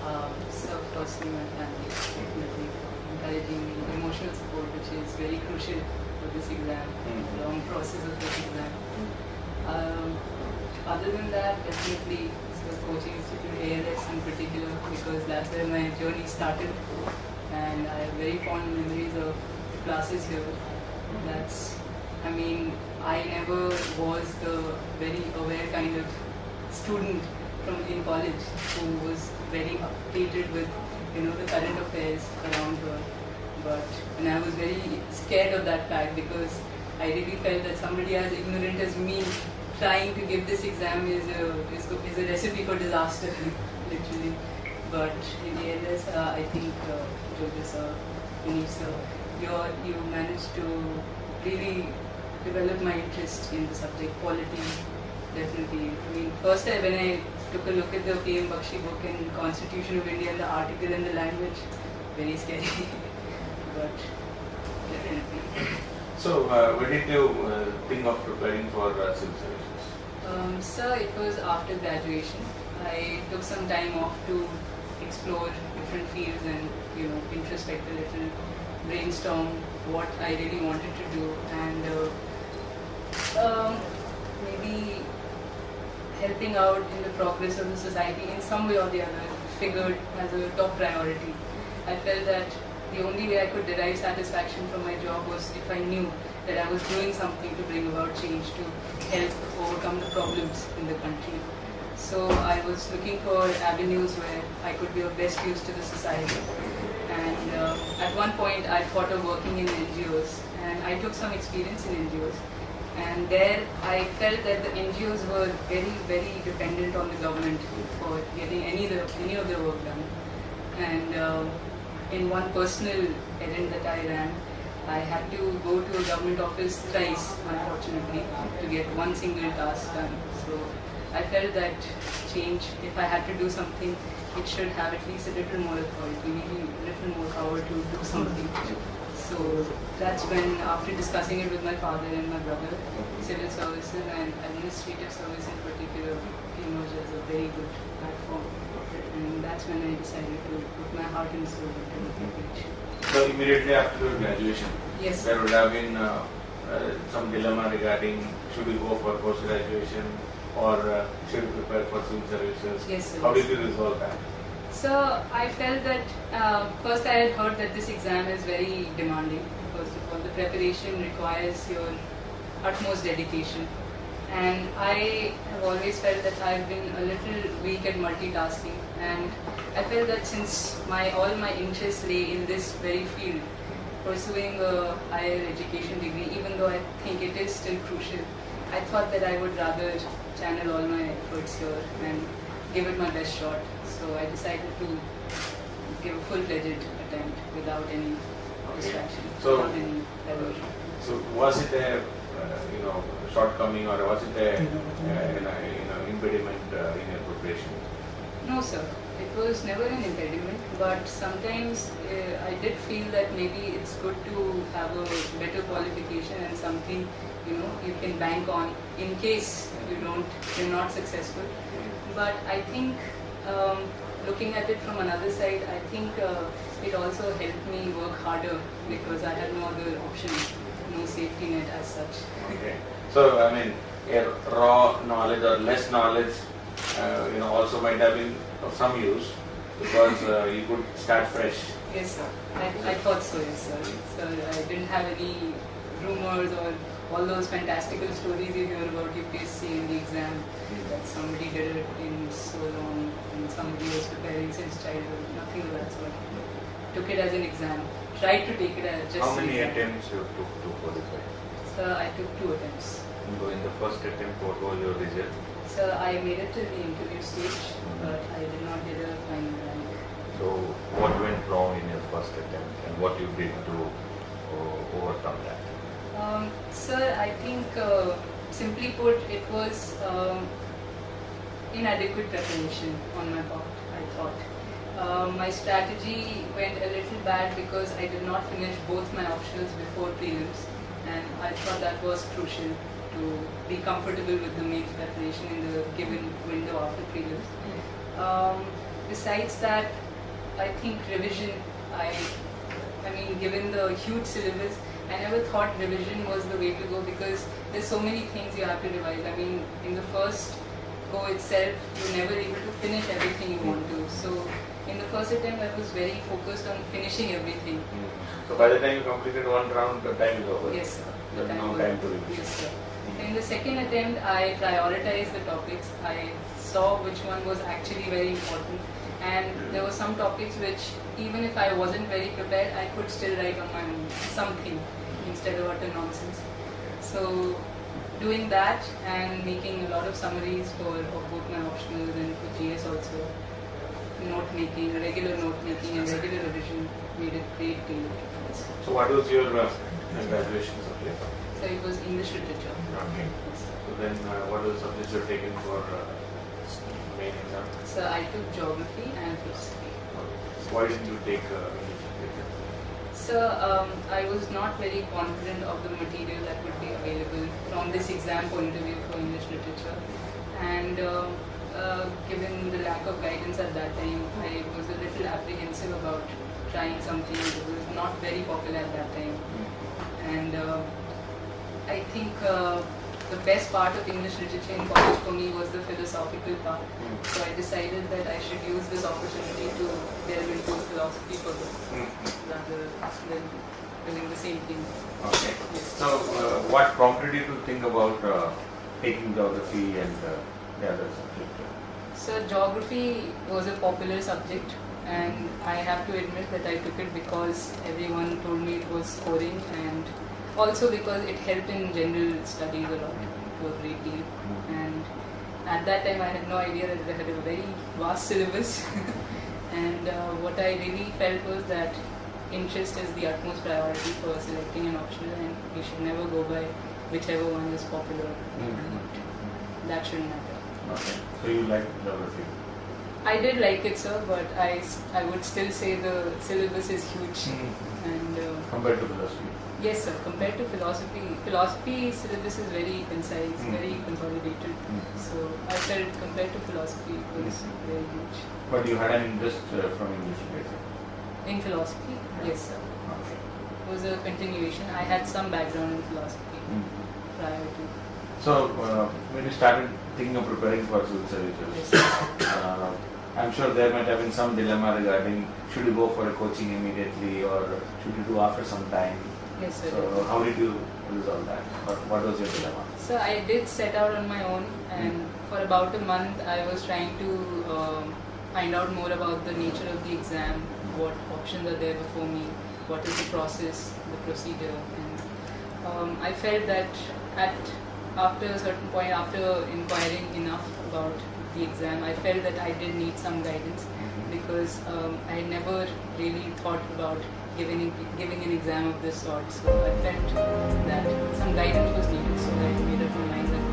So firstly, my family definitely encouraging me, emotional support, which is very crucial for this exam, the long process of this exam. Other than that, definitely the coaching institute ALS in particular, because that's where my journey started, and I have very fond memories of classes here. I never was the very aware kind of student in college who was very updated with the current affairs around her. But and I was very scared of that fact, because I really felt that somebody as ignorant as me trying to give this exam is a recipe for disaster, literally. But in ALS, I think Jyotis sir, Vinny sir, you managed to really develop my interest in the subject. Quality, definitely. First time when I took a look at the PM Bakshi book and Constitution of India and the article and the language, very scary. But definitely. So, when did you think of preparing for civil services? Sir, it was after graduation. I took some time off to explore different fields and introspect a little, brainstorm what I really wanted to do, and maybe helping out in the progress of the society in some way or the other figured as a top priority. I felt that the only way I could derive satisfaction from my job was if I knew that I was doing something to bring about change, to help overcome the problems in the country. So I was looking for avenues where I could be of best use to the society. And at one point I thought of working in NGOs, and I took some experience in NGOs. And there I felt that the NGOs were very, very dependent on the government for getting any of their work done. And in one personal errand that I ran, I had to go to a government office thrice, unfortunately, to get one single task done. So I felt that change, if I had to do something, it should have at least a little more authority, maybe a little more power to do something. So that's when, after discussing it with my father and my brother, civil services and administrative service in particular emerged as a very good platform. And that's when I decided to put my heart and soul into the preparation. So immediately after your graduation, yes, there would have been some dilemma regarding should we go for post-graduation or should we prepare for civil services? Yes, sir. How did you resolve that? So I felt that first I had heard that this exam is very demanding. First of all, the preparation requires your utmost dedication. And I have always felt that I've been a little weak at multitasking, and I felt that since all my interests lay in this very field, pursuing a higher education degree, even though I think it is still crucial, I thought that I would rather channel all my efforts here and give it my best shot. So I decided to give a full-fledged attempt without any distraction, without any diversion. So was it a shortcoming, or was it a impediment in your preparation? No, sir. It was never an impediment, but sometimes I did feel that maybe it's good to have a better qualification and something you can bank on in case you're not successful. But I think looking at it from another side, I think it also helped me work harder because I had no other option, no safety net as such. Okay. So a raw knowledge or less knowledge, also might have been of some use because you could start fresh. Yes, sir. I thought so, yes, sir. So I didn't have any rumors or all those fantastical stories you hear about UPSC in the exam, that somebody did it in so long and somebody was preparing since childhood, nothing of that sort. Took it as an exam. Tried to take it as just How many an exam. attempts you took to qualify? So I took 2 attempts. So in the first attempt, what was your result? So I made it to the interview stage, but I did not get a final rank. So what went wrong in your first attempt and what you did to overcome that? Sir, I think simply put, it was inadequate preparation on my part, I thought. My strategy went a little bad because I did not finish both my optionals before prelims, and I thought that was crucial to be comfortable with the main preparation in the given window after prelims. The besides that, I think revision, I mean, given the huge syllabus, I never thought revision was the way to go because there's so many things you have to revise. I mean, in the first go itself, you're never able to finish everything you want to. So, in the first attempt, I was very focused on finishing everything. So by the time you completed one round, the time is over. Yes, sir. There's no time to revise. Yes, sir. In the second attempt, I prioritized the topics. I saw which one was actually very important. And there were some topics which, even if I wasn't very prepared, I could still write on my own something instead of utter nonsense. So, doing that and making a lot of summaries for both my optionals and for GS also, note making, regular note making and regular revision made a great deal of difference. So what was your graduation subject? So it was English literature. Okay. So then what were the subjects you have taken for main exam? So I took geography and philosophy. Why didn't you take English literature? So I was not very confident of the material that would be available from this exam point of view for English literature. And given the lack of guidance at that time, I was a little apprehensive about trying something that was not very popular at that time. And I think the best part of English literature in college for me was the philosophical part. So I decided that I should use this opportunity to delve into philosophy further rather than doing the same thing. Okay. Yes. So what prompted you to think about taking geography and the other subject? So geography was a popular subject, and I have to admit that I took it because everyone told me it was scoring, and also because it helped in general studies a lot, to a great deal. And at that time I had no idea that I had a very vast syllabus. And what I really felt was that interest is the utmost priority for selecting an optional, and you should never go by whichever one is popular. That shouldn't matter. Okay. So you like geography? I did like it, sir, but I would still say the syllabus is huge. And Compared to philosophy? yes, sir. Compared to philosophy syllabus is very concise, very consolidated. So I felt compared to philosophy it was very huge. But you had an interest from English literature? In philosophy, yes, sir. Okay. It was a continuation. I had some background in philosophy prior to. So when you started thinking of preparing for civil Yes, services, I'm sure there might have been some dilemma regarding should you go for a coaching immediately or should you do after some time? yes, sir. So how did you resolve that? What was your dilemma? So I did set out on my own, and for about a month I was trying to find out more about the nature of the exam, what options are there before me, what is the process, the procedure, and I felt that after a certain point, after inquiring enough about the exam, I felt that I did need some guidance because I never really thought about giving an exam of this sort. So I felt that some guidance was needed. So I made up my mind that